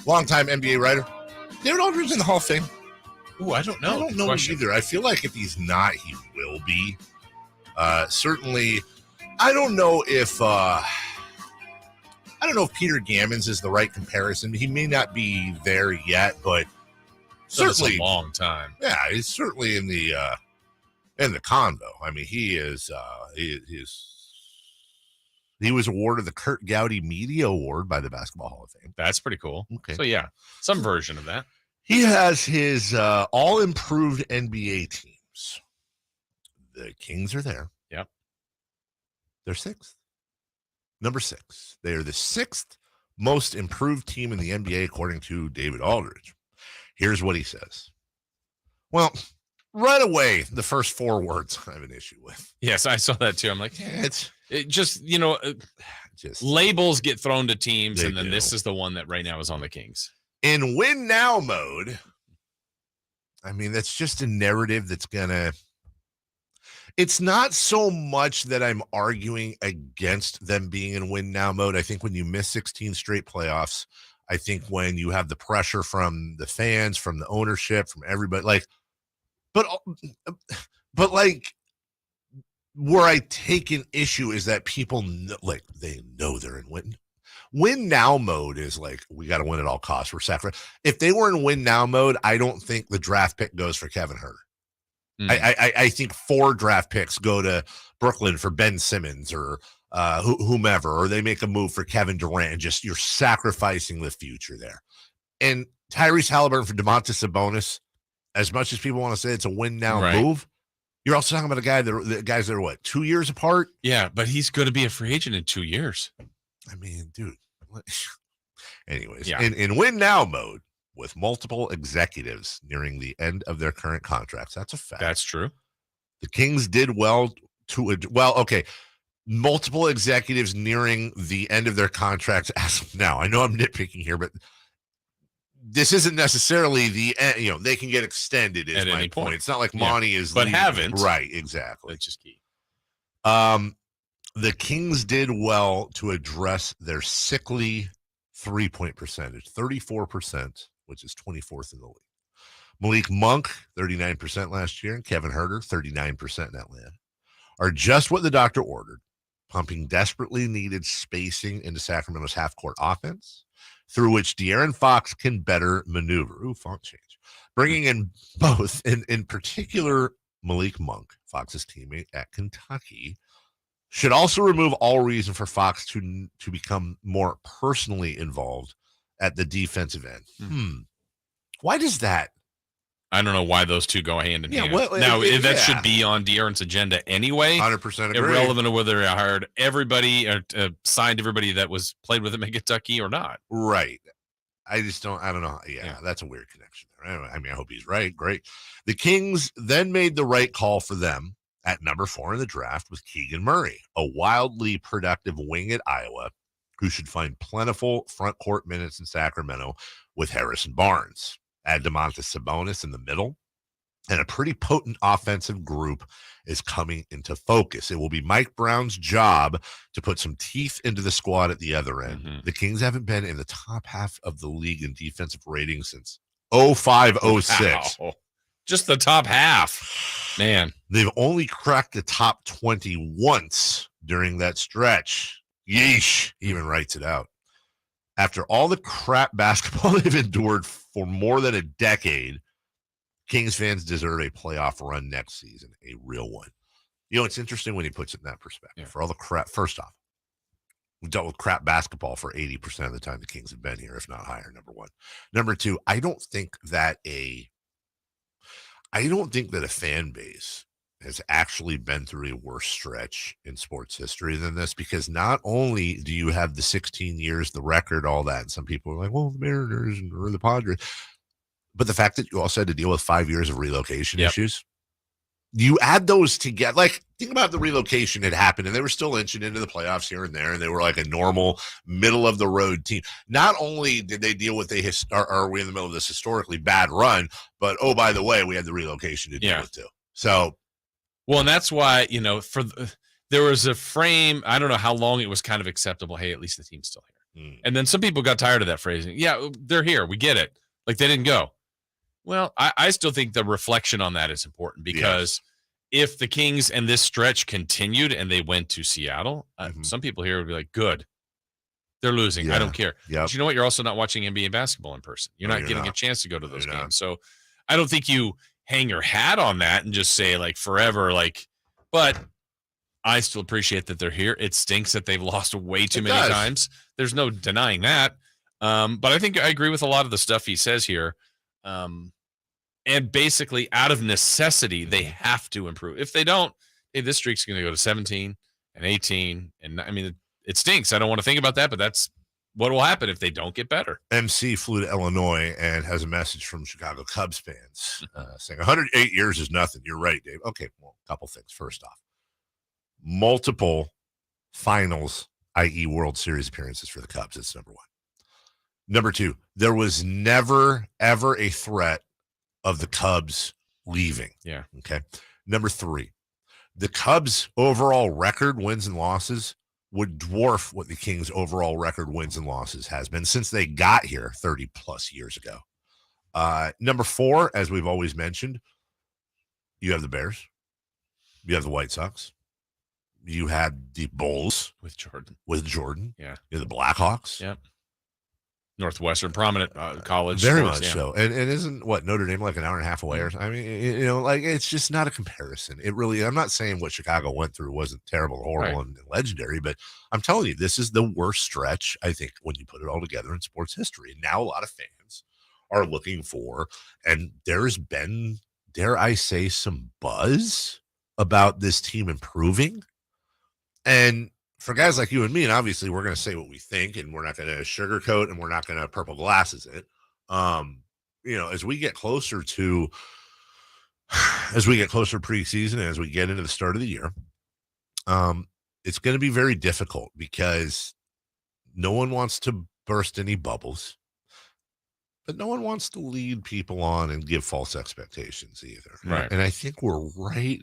longtime NBA writer. David Aldridge in the Hall of Fame. Ooh, I don't know. I don't know either. I feel like if he's not, he will be. Certainly, I don't know if Peter Gammons is the right comparison. He may not be there yet, but certainly a long time. Yeah, he's certainly in the convo. I mean, he was awarded the Kurt Gowdy Media Award by the Basketball Hall of Fame. That's pretty cool. Okay. So, yeah, some version of that. He has his all-improved NBA teams. The Kings are there. Yep. They're sixth. Number 6. They are the 6th most improved team in the NBA, according to David Aldridge. Here's what he says. Well, right away, the first 4 words I have an issue with. Yes, I saw that too. I'm like, it just, labels get thrown to teams, and then this is the one that right now is on the Kings. In win now mode, I mean, that's just a narrative that's it's not so much that I'm arguing against them being in win now mode. I think when you miss 16 straight playoffs, I think when you have the pressure from the fans, from the ownership, from everybody, but where I take an issue is that people they know they're in win now mode is like, we got to win at all costs. We're sacrificing. If they were in win now mode, I don't think the draft pick goes for Kevin Huerter. I think 4 draft picks go to Brooklyn for Ben Simmons or whomever, or they make a move for Kevin Durant, and just you're sacrificing the future there. And Tyrese Halliburton for Domantas Sabonis, as much as people want to say it's a win now move, you're also talking about the guys that are what, 2 years apart? Yeah, but he's going to be a free agent in 2 years. I mean, dude. Anyways, in win now mode, with multiple executives nearing the end of their current contracts. That's a fact. That's true. The Kings did well multiple executives nearing the end of their contracts as of now. I know I'm nitpicking here, but this isn't necessarily the end. They can get extended is at my any point. It's not like Monty is but leaving. Haven't. Right, exactly. That's just key. The Kings did well to address their sickly 3-point percentage, 34%, which is 24th in the league. Malik Monk, 39% last year, and Kevin Huerter, 39% in Atlanta, are just what the doctor ordered, pumping desperately needed spacing into Sacramento's half-court offense, through which De'Aaron Fox can better maneuver. Ooh, font change. Bringing in both, in particular, Malik Monk, Fox's teammate at Kentucky, should also remove all reason for Fox to become more personally involved at the defensive end. Why does that? I don't know why those two go hand in hand. That should be on De'Aaron's agenda anyway. 100% agree. Irrelevant of whether they hired everybody or signed everybody that was played with him in Kentucky or not. Right. I don't know. Yeah, that's a weird connection there. I mean, I hope he's right. Great. The Kings then made the right call for them at number 4 in the draft with Keegan Murray, a wildly productive wing at Iowa who should find plentiful front court minutes in Sacramento with Harrison Barnes. Add Domantas Sabonis in the middle, and a pretty potent offensive group is coming into focus. It will be Mike Brown's job to put some teeth into the squad at the other end. The Kings haven't been in the top half of the league in defensive rating since 05-06. Wow. Just the top half. Man. They've only cracked the top 20 once during that stretch. Yeesh. He even writes it out. After all the crap basketball they've endured for more than a decade, Kings fans deserve a playoff run next season, a real one. It's interesting when he puts it in that perspective. For all the crap, first off, we've dealt with crap basketball for 80% of the time the Kings have been here, if not higher, number 1. Number 2, I don't think that a fan base has actually been through a worse stretch in sports history than this, because not only do you have the 16 years, the record, all that, and some people are like, well, the Mariners or the Padres, but the fact that you also had to deal with 5 years of relocation issues, you add those together. Like, think about the relocation had happened, and they were still inching into the playoffs here and there, and they were like a normal middle-of-the-road team. Not only did they deal with are we in the middle of this historically bad run, but, oh, by the way, we had the relocation to deal with too. So, well, and that's why, there was a frame, I don't know how long it was kind of acceptable. Hey, at least the team's still here. And then some people got tired of that phrasing. Yeah, they're here. We get it. Like they didn't go. Well, I still think the reflection on that is important because if the Kings and this stretch continued and they went to Seattle, some people here would be like, good. They're losing. I don't care. Yep. But you know what? You're also not watching NBA basketball in person. You're not getting a chance to go to those games. So I don't think you hang your hat on that and just say like forever, but I still appreciate that they're here. It stinks that they've lost way too many times. There's no denying that. But I think I agree with a lot of the stuff he says here. And basically, out of necessity, they have to improve. If they don't, hey, this streak's going to go to 17 and 18. And I mean, it stinks. I don't want to think about that, but that's what will happen if they don't get better. MC flew to Illinois and has a message from Chicago Cubs fans saying 108 years is nothing. You're right, Dave. Okay, well, a couple things. First off, multiple finals, i.e. World Series appearances for the Cubs. That's number one. Number two, there was never, ever a threat of the Cubs leaving. Yeah. Okay. Number three, the Cubs' overall record, wins and losses, would dwarf what the Kings' overall record, wins and losses has been since they got here 30 plus years ago. Number four, as we've always mentioned, you have the Bears, you have the White Sox, you had the Bulls with Jordan. Yeah. You have the Blackhawks. Yep. Northwestern, prominent college. Very sports, much so. And isn't Notre Dame like an hour and a half away? Or I mean, it's just not a comparison. It really, I'm not saying what Chicago went through wasn't terrible, horrible, and legendary, but I'm telling you, this is the worst stretch, I think, when you put it all together in sports history. And now a lot of fans are looking for, and there's been, dare I say, some buzz about this team improving. And for guys like you and me, and obviously we're going to say what we think, and we're not going to sugarcoat, and we're not going to purple glasses it. As we get closer to preseason, and as we get into the start of the year, it's going to be very difficult because no one wants to burst any bubbles, but no one wants to lead people on and give false expectations either. Right. And I think we're right.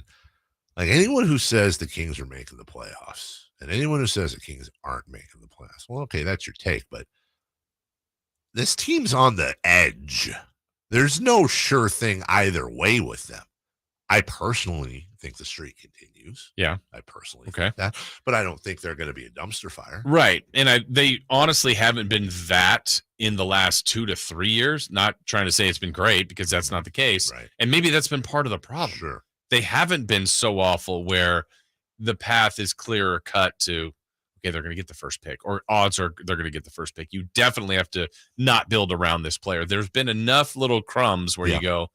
Like anyone who says the Kings are making the playoffs, and anyone who says the Kings aren't making the playoffs, well, okay, that's your take, but this team's on the edge. There's no sure thing either way with them. I personally think the streak continues. Yeah. I personally think that, but I don't think they're going to be a dumpster fire. Right. And they honestly haven't been that in the last 2 to 3 years. Not trying to say it's been great because that's not the case. Right. And maybe that's been part of the problem. Sure. They haven't been so awful where the path is clearer cut to, okay, they're going to get the first pick, or odds are they're going to get the first pick. You definitely have to not build around this player. There's been enough little crumbs where you go,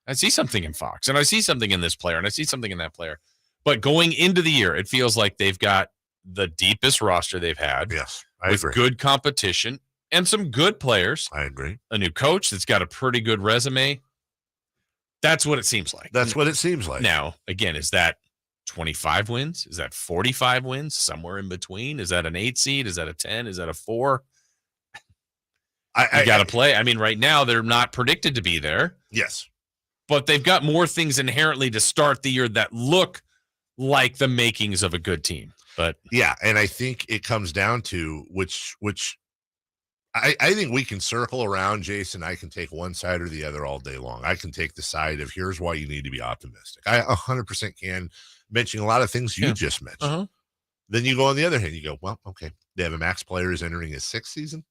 I see something in Fox, and I see something in this player, and I see something in that player. But going into the year, it feels like they've got the deepest roster they've had. Yes, I agree. Good competition and some good players. I agree. A new coach that's got a pretty good resume. That's what it seems like. That's what it seems like. Now, again, is that 25 wins? Is that 45 wins? Somewhere in between? Is that an 8 seed? Is that a 10? Is that a 4? You got to play. I mean, right now, they're not predicted to be there. Yes. But they've got more things inherently to start the year that look like the makings of a good team. But yeah, and I think it comes down to which I think we can circle around, Jason. I can take one side or the other all day long. I can take the side of here's why you need to be optimistic. I 100% can, mention a lot of things you just mentioned. Then you go on the other hand, you go, well, okay, they have a max player who's entering his 6th season,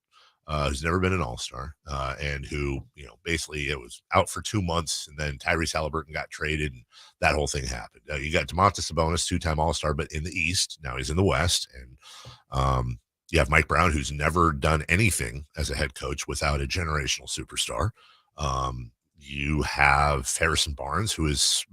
who's never been an all-star, and who, basically it was out for 2 months, and then Tyrese Halliburton got traded, and that whole thing happened. You got Domantas Sabonis, 2-time all-star, but in the East. Now he's in the West, and you have Mike Brown, who's never done anything as a head coach without a generational superstar. You have Harrison Barnes, who is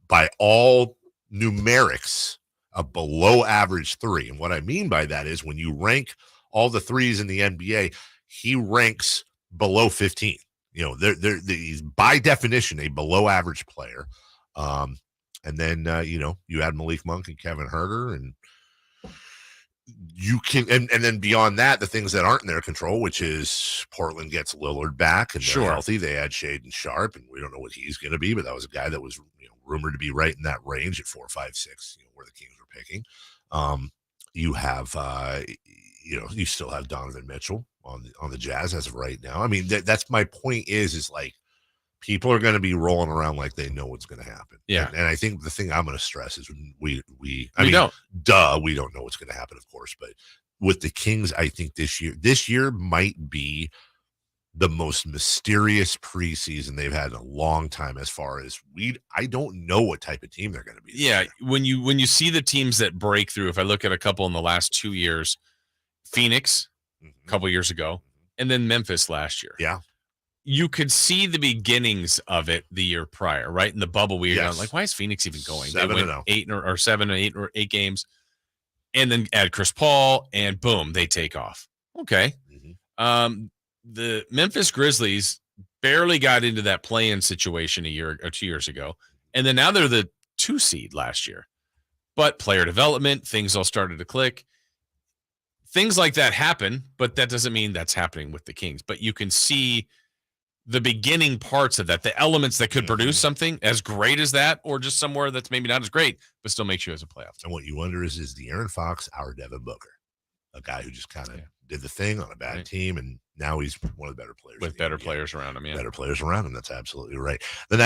by all numerics a below average 3. And what I mean by that is when you rank all the threes in the NBA, he ranks below 15. He's by definition a below average player. And then, you add Malik Monk and Kevin Huerter, and you can, and then beyond that, the things that aren't in their control, which is Portland gets Lillard back and they're healthy. They add Shaedon Sharpe, and we don't know what he's going to be, but that was a guy that was rumored to be right in that range at 4, 5, 6, where the Kings were picking. You have, you still have Donovan Mitchell on the Jazz as of right now. I mean, that's my point is like people are going to be rolling around like they know what's going to happen. Yeah. And I think the thing I'm going to stress is when we don't know what's going to happen, of course, but with the Kings, I think this year might be the most mysterious preseason they've had in a long time. As far as I don't know what type of team they're going to be. Yeah, when you see the teams that break through, if I look at a couple in the last 2 years, Phoenix a couple years ago, and then Memphis last year. Yeah, you could see the beginnings of it the year prior, right? In the bubble, we were going like, why is Phoenix even going? 7-0. 8 or 8 games, and then add Chris Paul, and boom, they take off. Okay. The Memphis Grizzlies barely got into that play-in situation a year or 2 years ago, and then now they're the 2 seed last year. But player development, things all started to click. Things like that happen, but that doesn't mean that's happening with the Kings. But you can see the beginning parts of that, the elements that could produce something as great as that, or just somewhere that's maybe not as great, but still makes you as a playoff. And what you wonder is the Aaron Fox our Devin Booker, a guy who just kind of did the thing on a bad team, and now he's one of the better players with better players around him. Yeah, better players around him. That's absolutely right. The